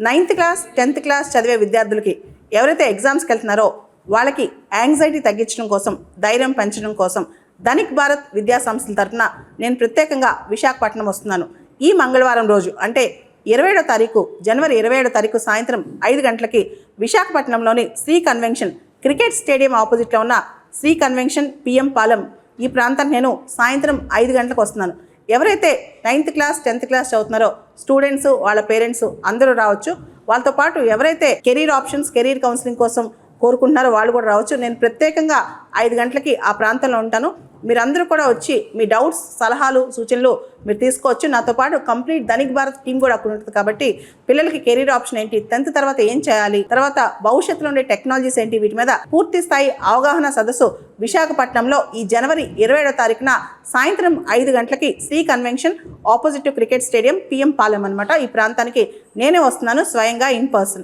9th class 10th class చదివే విద్యార్థులకి ఎవరైతే ఎగ్జామ్స్కి వెళ్తున్నారో వాళ్ళకి యాంగ్జైటీ తగ్గించడం కోసం, ధైర్యం పెంచడం కోసం ధనిక్ భారత్ విద్యా సంస్థల తరఫున నేను ప్రత్యేకంగా విశాఖపట్నం వస్తున్నాను. ఈ మంగళవారం రోజు అంటే 27వ తారీఖు జనవరి 27వ తారీఖు సాయంత్రం 5 గంటలకి విశాఖపట్నంలోని శ్రీ కన్వెన్షన్ క్రికెట్ స్టేడియం ఆపోజిట్లో ఉన్న శ్రీ కన్వెన్షన్ పిఎం పాలెం ఈ ప్రాంతానికి నేను సాయంత్రం 5 గంటలకు వస్తున్నాను. ఎవరైతే 9th క్లాస్ 10th క్లాస్ చదువుతున్నారో స్టూడెంట్స్, వాళ్ళ పేరెంట్స్ అందరూ రావచ్చు. వాళ్ళతో పాటు ఎవరైతే కెరీర్ ఆప్షన్స్, కెరీర్ కౌన్సిలింగ్ కోసం కోరుకుంటున్నారో వాళ్ళు కూడా రావచ్చు. నేను ప్రత్యేకంగా 5 గంటలకి ఆ ప్రాంతంలో ఉంటాను. మీరందరూ కూడా వచ్చి మీ డౌట్స్, సలహాలు, సూచనలు మీరు తీసుకోవచ్చు. నాతో పాటు కంప్లీట్ ధనిక్ భారత్ టీం కూడా అక్కడ ఉంటుంది. కాబట్టి పిల్లలకి కెరీర్ ఆప్షన్ ఏంటి, 10th తర్వాత ఏం చేయాలి, తర్వాత భవిష్యత్తులో ఉండే టెక్నాలజీస్ ఏంటి, వీటి మీద పూర్తి స్థాయి అవగాహన సదస్సు విశాఖపట్నంలో ఈ జనవరి 27వ తారీఖున సాయంత్రం 5 గంటలకి Sri convention opposite cricket stadium PM Palem అనమాట. ఈ ప్రాంతానికి నేనే వస్తున్నాను స్వయంగా ఇన్ పర్సన్.